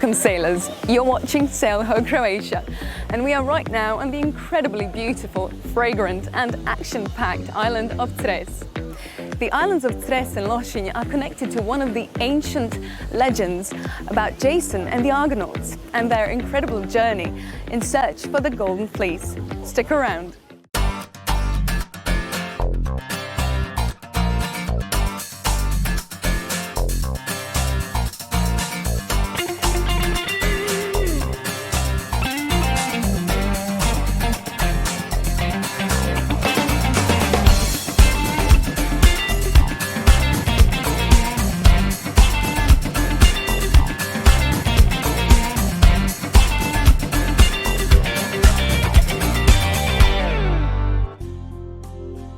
Welcome sailors, you're watching Sail Ho Croatia, and we are right now on the incredibly beautiful, fragrant and action-packed island of Cres. The islands of Cres and Lošinj are connected to one of the ancient legends about Jason and the Argonauts and their incredible journey in search for the Golden Fleece. Stick around.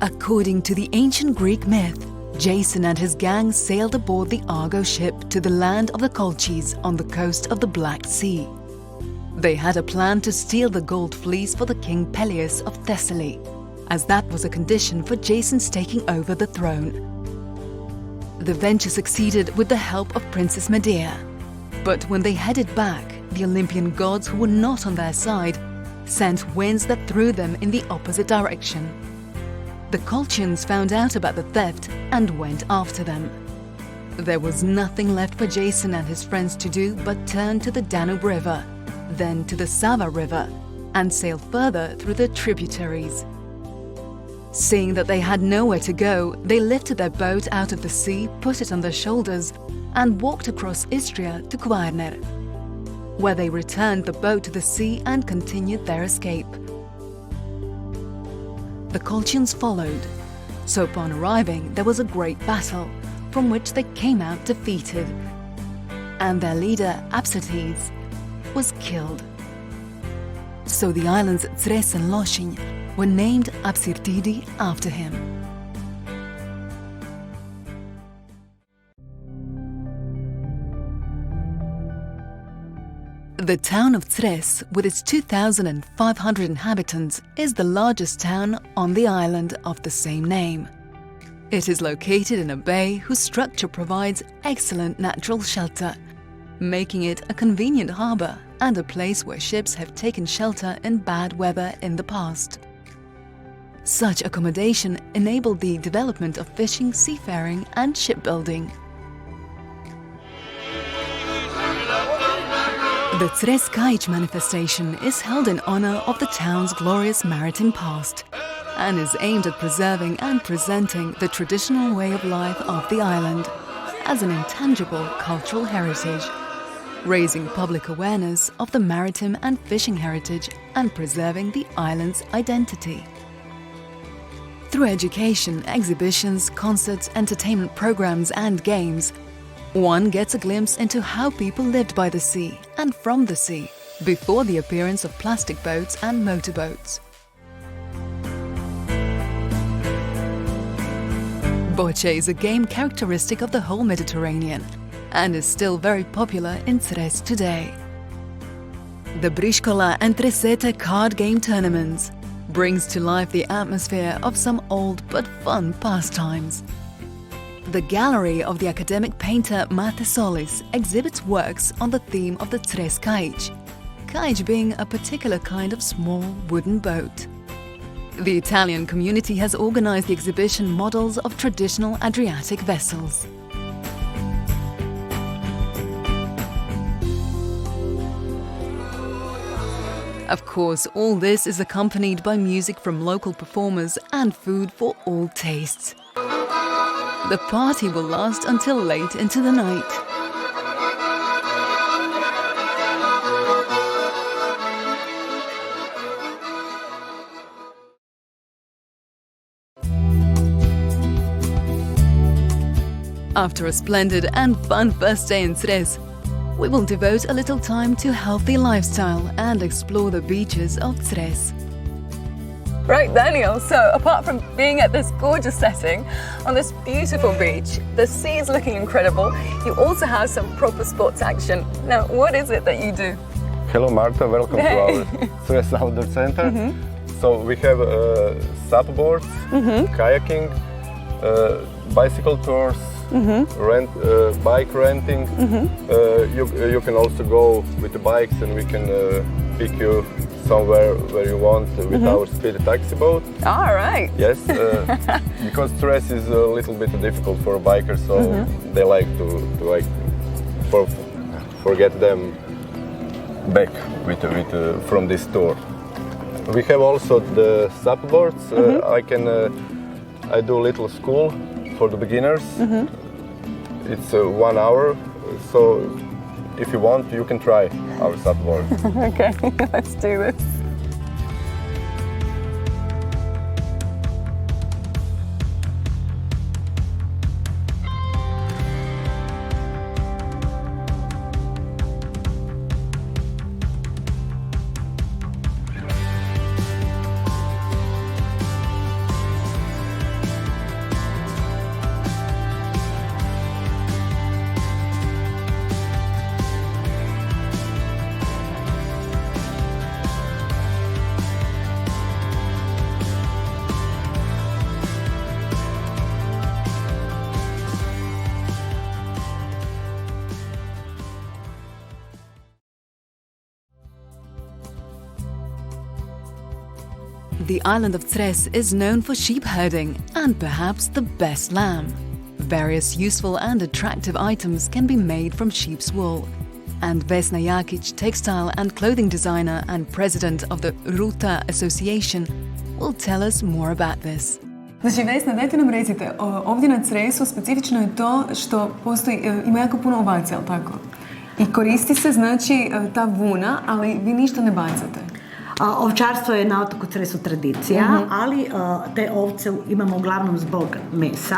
According to the ancient Greek myth, Jason and his gang sailed aboard the Argo ship to the land of the Colchis on the coast of the Black Sea. They had a plan to steal the gold fleece for the king Peleus of Thessaly, as that was a condition for Jason's taking over the throne. The venture succeeded with the help of Princess Medea. But when they headed back, the Olympian gods who were not on their side sent winds that threw them in the opposite direction. The Colchians found out about the theft and went after them. There was nothing left for Jason and his friends to do but turn to the Danube River, then to the Sava River, and sail further through the tributaries. Seeing that they had nowhere to go, they lifted their boat out of the sea, put it on their shoulders, and walked across Istria to Kvarner, where they returned the boat to the sea and continued their escape. The Colchians followed, so upon arriving there was a great battle, from which they came out defeated, and their leader, Apsyrtides, was killed. So the islands Cres and Lošinj were named Apsyrtidi after him. The town of Cres, with its 2,500 inhabitants, is the largest town on the island of the same name. It is located in a bay whose structure provides excellent natural shelter, making it a convenient harbour and a place where ships have taken shelter in bad weather in the past. Such accommodation enabled the development of fishing, seafaring and shipbuilding. The Cres Kaić manifestation is held in honor of the town's glorious maritime past and is aimed at preserving and presenting the traditional way of life of the island as an intangible cultural heritage, raising public awareness of the maritime and fishing heritage and preserving the island's identity. Through education, exhibitions, concerts, entertainment programs and games, one gets a glimpse into how people lived by the sea and from the sea before the appearance of plastic boats and motorboats. Bocce is a game characteristic of the whole Mediterranean and is still very popular in Cres today. The Briscola and Tresete card game tournaments brings to life the atmosphere of some old but fun pastimes. The gallery of the academic painter Mate Solis exhibits works on the theme of the Cres Kaić, kaić being a particular kind of small wooden boat. The Italian community has organized the exhibition models of traditional Adriatic vessels. Of course, all this is accompanied by music from local performers and food for all tastes. The party will last until late into the night. After a splendid and fun first day in Cres, we will devote a little time to healthy lifestyle and explore the beaches of Cres. Right, Daniel, so apart from being at this gorgeous setting on this beautiful beach, the sea is looking incredible, you also have some proper sports action. Now, what is it that you do? Hello Marta, welcome to our Cres Outdoor Center. So we have surfboards, kayaking, bicycle tours, rent bike renting. You can also go with the bikes, and we can pick you somewhere where you want with our speed taxi boat. All right. Yes, because Cres is a little bit difficult for bikers, so they like to like forget them back from this tour. We have also the SUP boards. I do a little school for the beginners. It's 1 hour, so if you want, you can try our SUP board. Okay, let's do this. The island of Cres is known for sheep herding and perhaps the best lamb. Various useful and attractive items can be made from sheep's wool. And Vesna Jakic, textile and clothing designer and president of the Ruta Association, will tell us more about this. Znači, Vesna, dajte nam recite, ovdje na Cresu specifično je to što postoji, ima jako puno ovaca, jel tako? I koristi se, znači, ta vuna, ali vi ništa ne bacate. Ovčarstvo je na otoku Cresu tradicija, ali te ovce imamo uglavnom zbog mesa.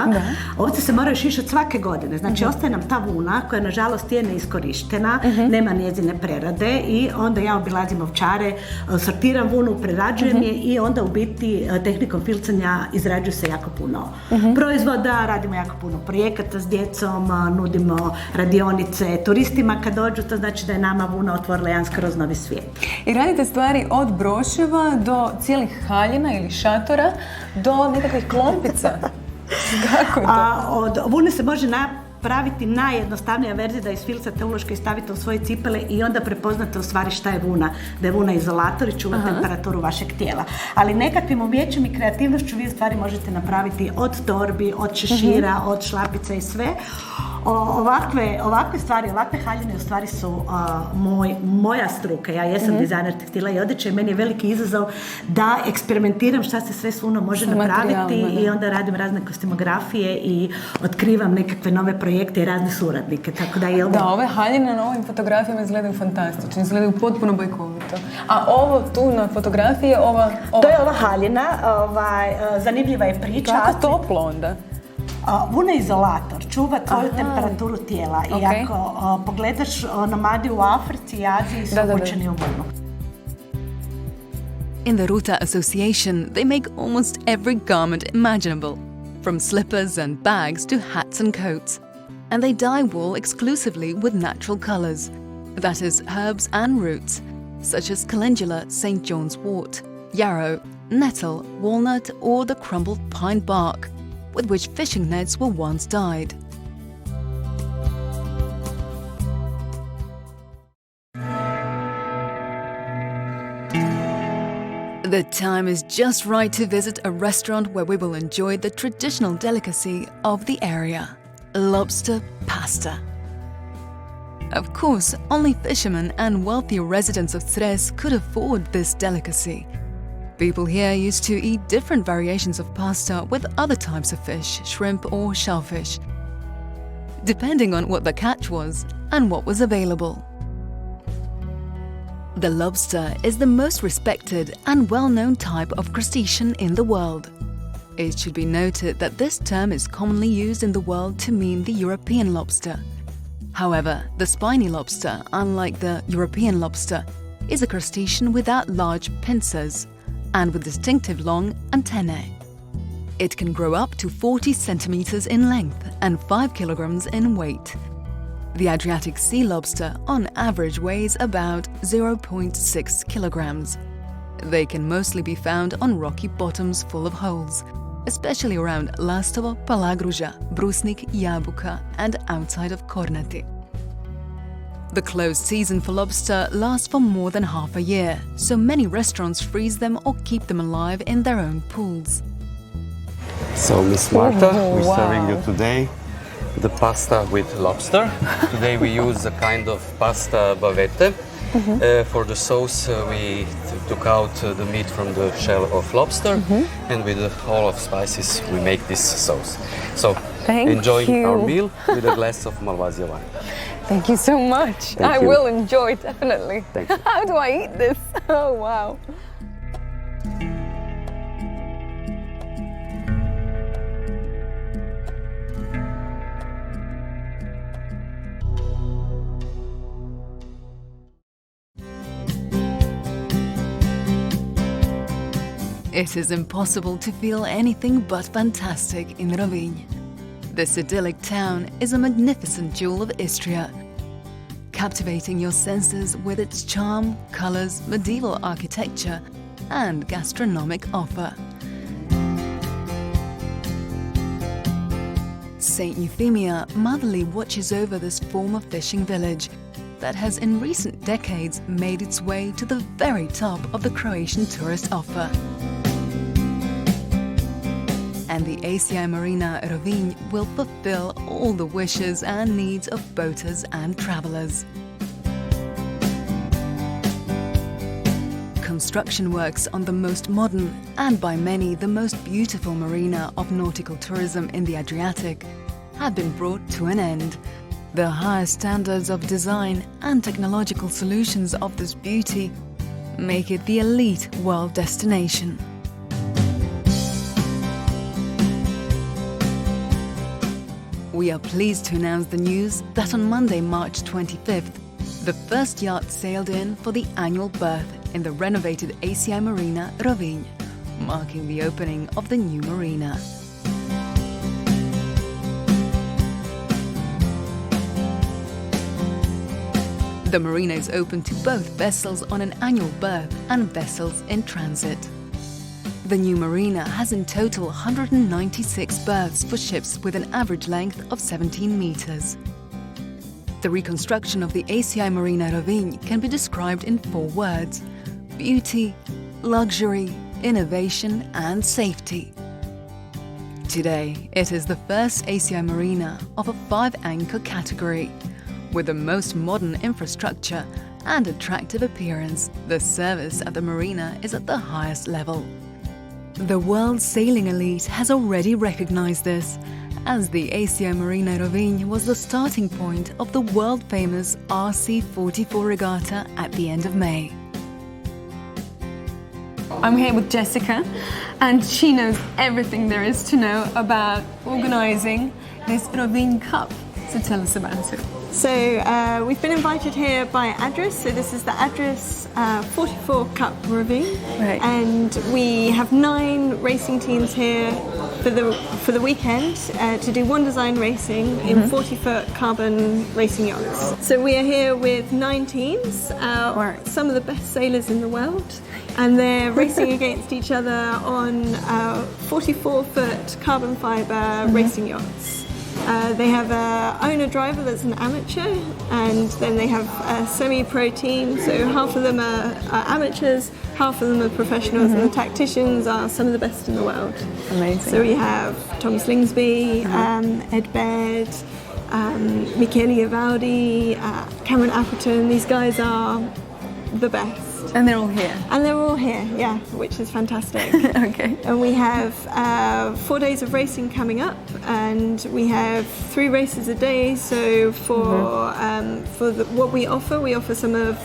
Ovce se moraju šišati svake godine, znači ostaje nam ta vuna koja nažalost je neiskorištena, nema njezine prerade i onda ja obilazim ovčare, sortiram vunu, prerađujem je i onda u biti tehnikom filcanja izrađuju se jako puno proizvoda, radimo jako puno projekata s djecom, nudimo radionice turistima kad dođu, to znači da je nama vuna otvorila jedan skroz novi svijet. I radite stvari od broševa do cijelih haljina ili šatora do nekakvih klompica. Kako je to? Od vune se može napraviti najjednostavnija verzija da isfilcate uloške i stavite u svoje cipele i onda prepoznate u stvari šta je vuna. Da je vuna izolator i čuva temperaturu vašeg tijela. Ali nekakvim umjećem i kreativnošću vi u stvari možete napraviti od torbi, od šešira, od šlapica i sve. Ovakve stvari, ovakve haljine u stvari su moja struka. Ja jesam dizajner tekstila i odjeće i meni je veliki izazov da eksperimentiram šta se sve s vunom može napraviti i onda radim razne kostimografije i otkrivam nekakve nove projekte i razne suradnike. Tako da, da, ove haljine na ovim fotografijama izgledaju fantastično, izgledaju potpuno bajkovito. A ovo tu na fotografiji je ova... To je ova haljina, zanimljiva je priča. Kako toplo onda? Vuna je izolator, čuva tvoju temperaturu tijela i ako pogledaš nomadi u Africi i Aziji su obučeni u vunu. In the Ruta Association, they make almost every garment imaginable, from slippers and bags to hats and coats. And they dye wool exclusively with natural colors, that is, herbs and roots, such as calendula, St. John's wort, yarrow, nettle, walnut, or the crumbled pine bark, with which fishing nets were once dyed. The time is just right to visit a restaurant where we will enjoy the traditional delicacy of the area, lobster pasta. Of course, only fishermen and wealthy residents of Cres could afford this delicacy. People here used to eat different variations of pasta with other types of fish, shrimp or shellfish, depending on what the catch was and what was available. The lobster is the most respected and well-known type of crustacean in the world. It should be noted that this term is commonly used in the world to mean the European lobster. However, the spiny lobster, unlike the European lobster, is a crustacean without large pincers and with distinctive long antennae. It can grow up to 40 centimeters in length and 5 kilograms in weight. The Adriatic sea lobster on average weighs about 0.6 kilograms. They can mostly be found on rocky bottoms full of holes, especially around Lastovo, Palagruža, Brusnik, Jabuka, and outside of Kornati. The closed season for lobster lasts for more than half a year, so many restaurants freeze them or keep them alive in their own pools. So, Miss Marta, we're serving you today the pasta with lobster. Today we use a kind of pasta bavette. For the sauce, we took out the meat from the shell of lobster, and with all of spices, we make this sauce. So, enjoy our meal with a glass of Malvasia wine. Thank you so much. I will enjoy, definitely. Thank you. How do I eat this? Oh, wow. It is impossible to feel anything but fantastic in Rovinj. This idyllic town is a magnificent jewel of Istria, captivating your senses with its charm, colors, medieval architecture, and gastronomic offer. Saint Euphemia motherly watches over this former fishing village that has in recent decades made its way to the very top of the Croatian tourist offer. And the ACI Marina Rovinj will fulfill all the wishes and needs of boaters and travelers. Construction works on the most modern and by many the most beautiful marina of nautical tourism in the Adriatic have been brought to an end. The highest standards of design and technological solutions of this beauty make it the elite world destination. We are pleased to announce the news that on Monday, March 25th, the first yacht sailed in for the annual berth in the renovated ACI Marina Rovinj, marking the opening of the new marina. The marina is open to both vessels on an annual berth and vessels in transit. The new marina has in total 196 berths for ships with an average length of 17 meters. The reconstruction of the ACI Marina Rovinj can be described in 4 words: beauty, luxury, innovation, and safety. Today, it is the first ACI Marina of a 5-anchor category. With the most modern infrastructure and attractive appearance, the service at the marina is at the highest level. The world sailing elite has already recognized this, as the ACI Marina Rovinj was the starting point of the world-famous RC44 regatta at the end of May. I'm here with Jessica, and she knows everything there is to know about organising this Rovinj Cup. So tell us about it. So we've been invited here by Adris. So this is the Adris 44 Cup Rovinj, Right. and we have 9 racing teams here for the weekend to do one design racing in 40-foot carbon racing yachts. So we are here with 9 teams, some of the best sailors in the world, and they're racing against each other on 44-foot carbon fibre racing yachts. They have an owner-driver that's an amateur, and then they have a semi-pro team, so half of them are amateurs, half of them are professionals, and the tacticians are some of the best in the world. Amazing. So we have Thomas Lingsby, Ed Baird, Michele Ivaldi, Cameron Appleton. These guys are the best. And they're all here. And they're all here, yeah, which is fantastic. Okay. And we have 4 days of racing coming up, and we have 3 races a day. So for what we offer some of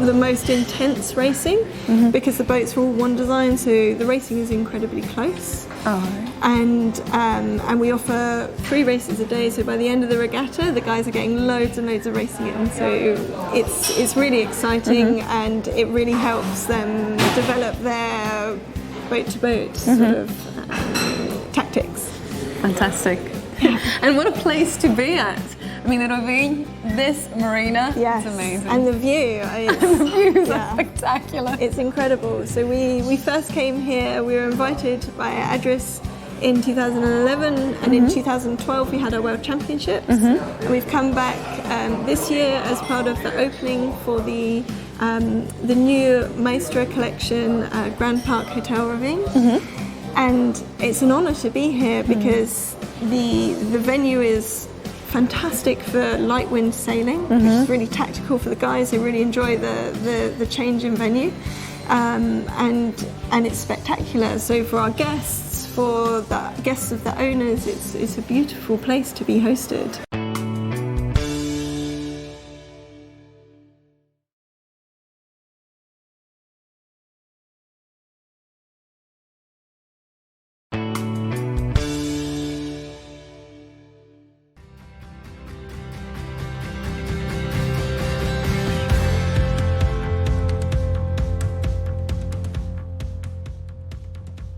the most intense racing because the boats are all one design, so the racing is incredibly close. And we offer 3 races a day, so by the end of the regatta the guys are getting loads and loads of racing in, so it's really exciting and it really helps them develop their boat-to-boat sort of tactics. Fantastic. And what a place to be at. I mean, the Rovinj, this marina, Yes. it's amazing. And the view, the views are spectacular. It's incredible. So we first came here, we were invited by Adris in 2011, and in 2012 we had our World Championships. And we've come back this year as part of the opening for the new Maestro Collection Grand Park Hotel Ravine. And it's an honour to be here because the venue is fantastic for light wind sailing, which is really tactical for the guys who really enjoy the change in venue. And it's spectacular. So for our guests, for the guests of the owners, it's a beautiful place to be hosted.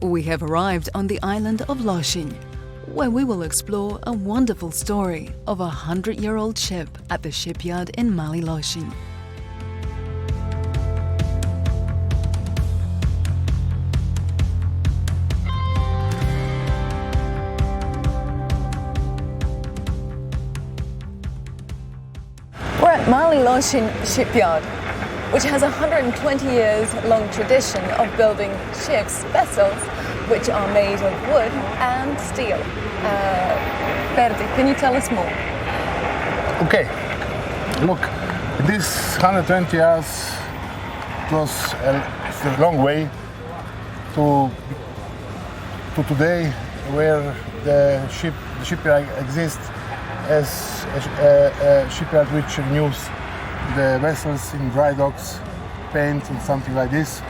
We have arrived on the island of Lošinj, where we will explore a wonderful story of a 100-year-old ship at the shipyard in Mali Lošinj. We're at Mali Lošinj shipyard, which has a 120 years long tradition of building ships, vessels, which are made of wood and steel. Ferdi, can you tell us more? Okay, look, this 120 years, it's a long way to today, where the shipyard exists as a shipyard which renews the vessels in dry docks, paint and something like this.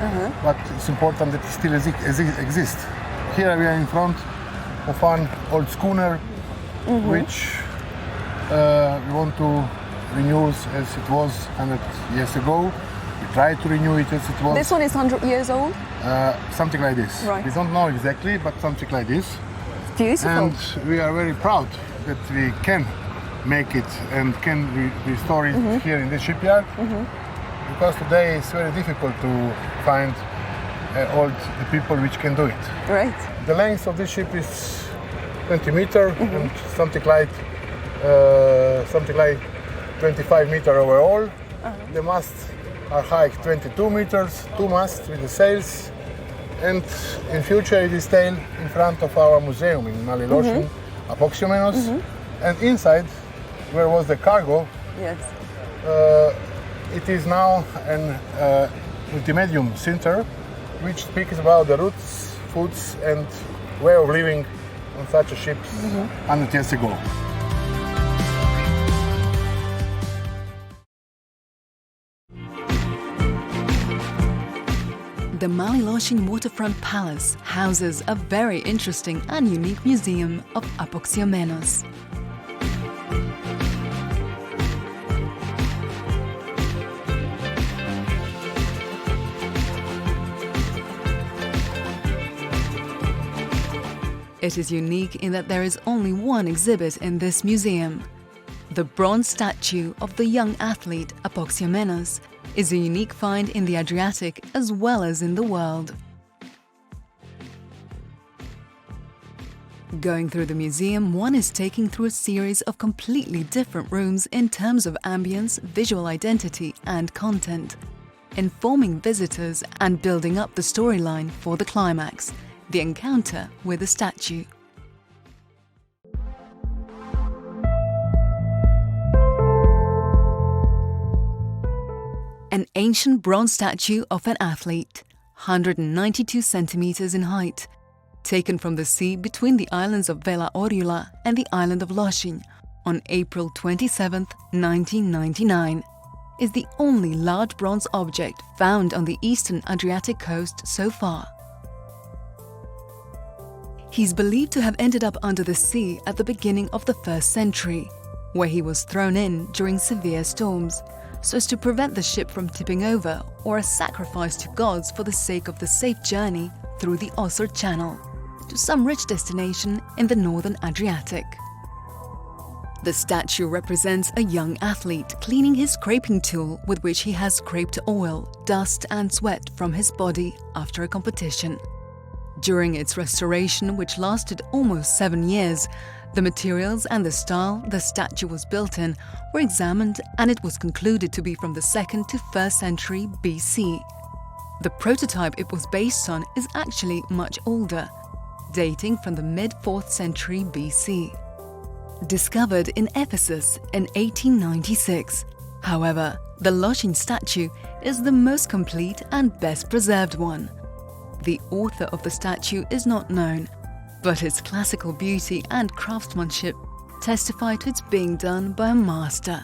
But it's important that it still exists. Here we are in front of one old schooner, which we want to renew as it was 100 years ago. We tried to renew it as it was. This one is 100 years old? Something like this. Right. We don't know exactly, but something like this. It's beautiful. And we are very proud that we can make it and can restore it here in this shipyard, because today it's very difficult to find all the people which can do it. Right. The length of this ship is 20 meters and something like 25 meters overall. The masts are high 22 meters, 2 masts with the sails, and in future it is staying in front of our museum in Mali Lošinj, Apoxiomenos, and inside, where was the cargo, Yes. it is now an multimedium center which speaks about the roots, foods and way of living on such a ship 100 years ago. The Mali Lošinj Waterfront Palace houses a very interesting and unique museum of Apoxiomenos. It is unique in that there is only one exhibit in this museum. The bronze statue of the young athlete Apoxiomenos is a unique find in the Adriatic as well as in the world. Going through the museum, one is taken through a series of completely different rooms in terms of ambience, visual identity and content, informing visitors and building up the storyline for the climax, the encounter with the statue. An ancient bronze statue of an athlete, 192 centimeters in height, taken from the sea between the islands of Vela Orjula and the island of Lošinj on April 27, 1999, is the only large bronze object found on the eastern Adriatic coast so far. He's believed to have ended up under the sea at the beginning of the 1st century, where he was thrown in during severe storms, so as to prevent the ship from tipping over, or a sacrifice to gods for the sake of the safe journey through the Osor Channel to some rich destination in the northern Adriatic. The statue represents a young athlete cleaning his scraping tool with which he has scraped oil, dust and sweat from his body after a competition. During its restoration, which lasted almost 7 years, the materials and the style the statue was built in were examined, and it was concluded to be from the 2nd to 1st century BC. The prototype it was based on is actually much older, dating from the mid-4th century BC. Discovered in Ephesus in 1896. However, the Lošinj statue is the most complete and best preserved one. The author of the statue is not known, but its classical beauty and craftsmanship testify to its being done by a master.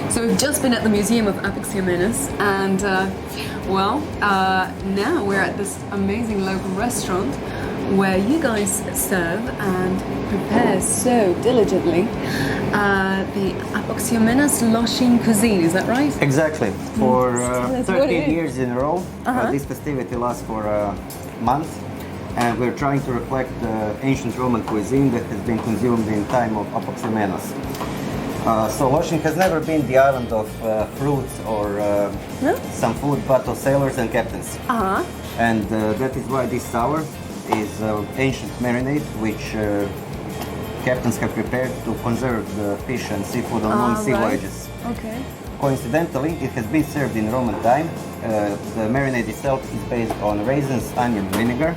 So we've just been at the Museum of Anaxagoras, and now we're at this amazing local restaurant where you guys serve and prepare so diligently the Anaxagoras Lošinj cuisine. Is that right? Exactly. For Tell us what it 13 is. years in a row, this festivity lasts for a month, and we're trying to reflect the ancient Roman cuisine that has been consumed in time of Anaxagoras. So Lošinj has never been the island of fruits or some food, but of sailors and captains. And that is why this sour is ancient marinade, which captains have prepared to conserve the fish and seafood on long sea voyages. Okay. Coincidentally, it has been served in Roman time. The marinade itself is based on raisins, onion, vinegar,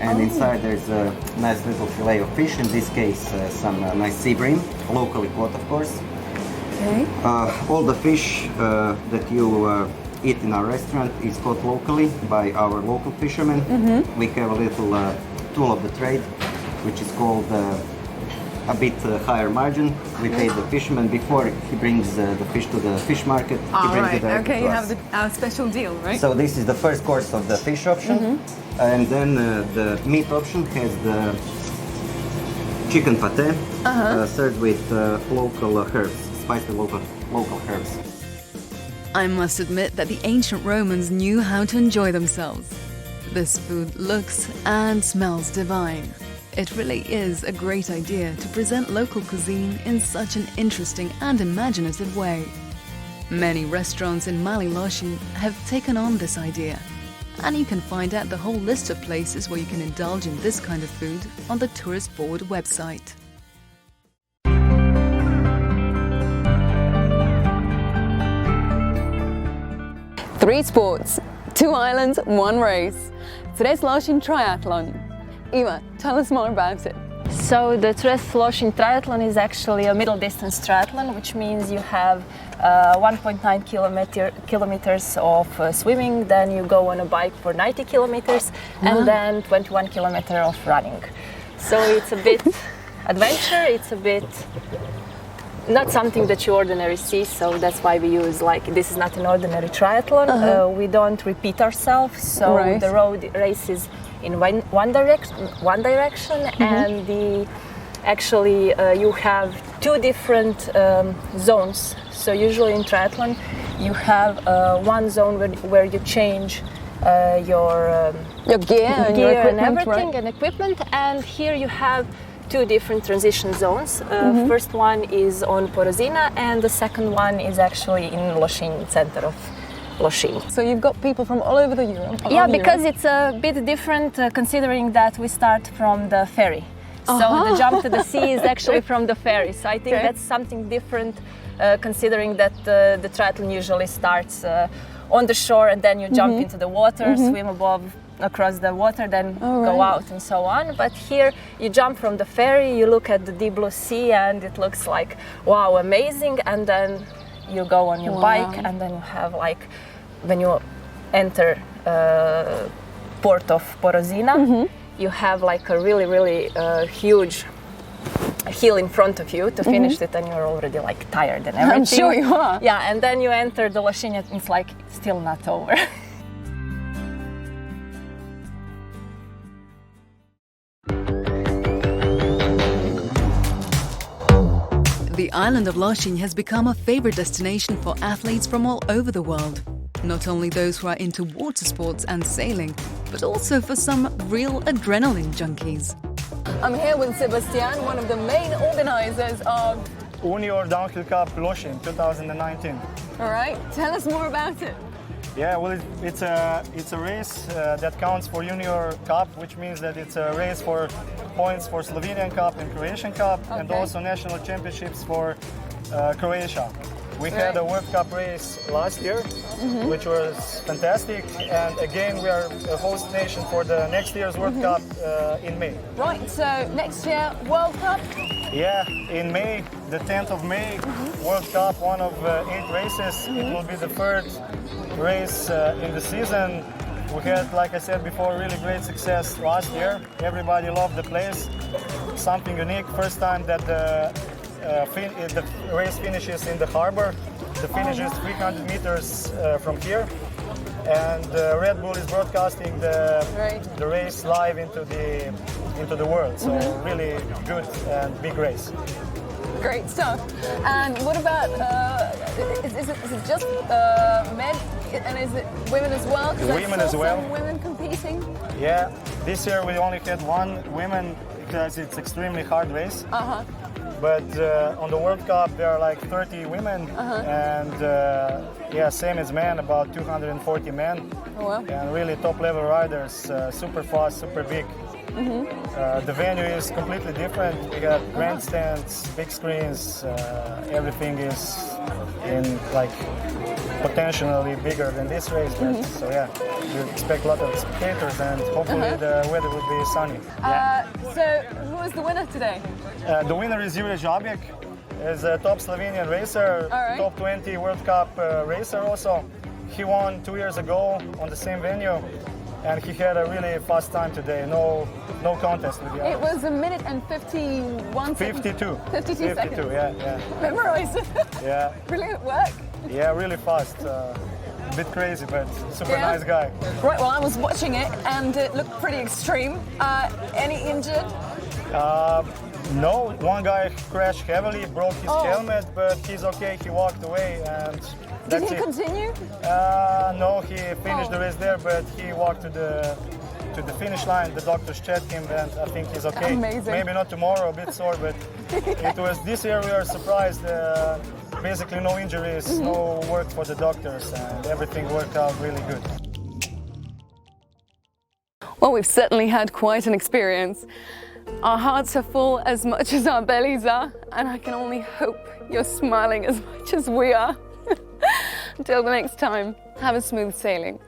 and inside there's a nice little fillet of fish, in this case some nice sea bream, locally caught of course. Okay. All the fish that you eat in our restaurant is caught locally by our local fishermen. We have a little tool of the trade, which is called a bit higher margin. We pay the fisherman before he brings the fish to the fish market. He brings it directly Okay, to you us. have our special deal, right? So this is the first course of the fish option, and then the meat option has the chicken pate served with local herbs, spicy local herbs. I must admit that the ancient Romans knew how to enjoy themselves. This food looks and smells divine. It really is a great idea to present local cuisine in such an interesting and imaginative way. Many restaurants in Mali Lošinj have taken on this idea, and you can find out the whole list of places where you can indulge in this kind of food on the Tourist Board website. Three sports, 2 islands, 1 race. Today's Lošinj Triathlon. Eva, tell us more about it. So the Cres Lošinj Triathlon is actually a middle distance triathlon, which means you have 1.9 kilometers of swimming, then you go on a bike for 90 kilometers, and then 21 kilometers of running. So it's a bit adventure, it's a bit not something that you ordinarily see, so that's why we use, like, this is not an ordinary triathlon. We don't repeat ourselves, so the road races in one direction, and you have 2 different zones. So usually in triathlon you have one zone where you change your gear and your and equipment, everything, right? and equipment, and here you have 2 different transition zones. First one is on Porozina, and the second one is actually in Lošinj, center of Lošinj. So you've got people from all over the Europe. Yeah, because it's a bit different considering that we start from the ferry. So the jump to the sea is actually from the ferry. So I think that's something different considering that the triathlon usually starts on the shore, and then you jump into the water, swim across the water, then go out and so on. But here you jump from the ferry, you look at the deep blue sea, and it looks like, wow, amazing, and then you go on your bike, and then you have, like, when you enter port of Porozina, you have like a really huge hill in front of you to finish it, and you're already like tired and everything. I'm sure you are. Yeah, and then you enter the Lošinj, and it's like still not over. The island of Lošinj has become a favorite destination for athletes from all over the world. Not only those who are into water sports and sailing, but also for some real adrenaline junkies. I'm here with Sebastian, one of the main organizers of Junior Downhill Cup Lošinj 2019. All right, tell us more about it. Yeah, well, it's a race that counts for Junior Cup, which means that it's a race for points for Slovenian Cup and Croatian Cup, and Okay. also national championships for Croatia. We had a World Cup race last year, which was fantastic, and again we are a host nation for the next year's World Cup in May. Right, so next year, World Cup. Yeah, in May, the 10th of May, World Cup, one of 8 races. It will be the third race in the season. We had, like I said before, really great success last year. Everybody loved the place. Something unique. First time that the race finishes in the harbor. The finish is 300 meters from here. And Red Bull is broadcasting the race live into the world. So really good and big race. Great stuff. And what about, is it just men, and is it women as well? 'Cause I Women saw as well. some women competing. Yeah, this year we only had 1 woman because it's extremely hard race. But on the World Cup there are like 30 women, and yeah, same as men, about 240 men, and really top level riders, super fast, super big. The venue is completely different. We got grandstands, big screens, everything is in like potentially bigger than this race. But, so yeah, we expect a lot of spectators, and hopefully the weather will be sunny. So who was the winner today? The winner is Jure Žabjek, is a top Slovenian racer, top 20 World Cup racer also. He won 2 years ago on the same venue, and he had a really fast time today. No contest with the others. It was 1 minute and 51 seconds. 52. 52 seconds. 52, yeah. Memorize it. Yeah, Brilliant work. yeah, really fast. A bit crazy, but super Yeah. nice guy. Right, well, I was watching it and it looked pretty extreme. Any injured? No, one guy crashed heavily, broke his helmet, but he's okay. He walked away, and Did that's he it. continue? No, he finished the race there, but he walked to the finish line. The doctors checked him, and I think he's okay. Amazing. Maybe not tomorrow, a bit sore, but it was this year. We are surprised. Basically, no injuries, no work for the doctors, and everything worked out really good. Well, we've certainly had quite an experience. Our hearts are full as much as our bellies are, and I can only hope you're smiling as much as we are. Until the next time, have a smooth sailing.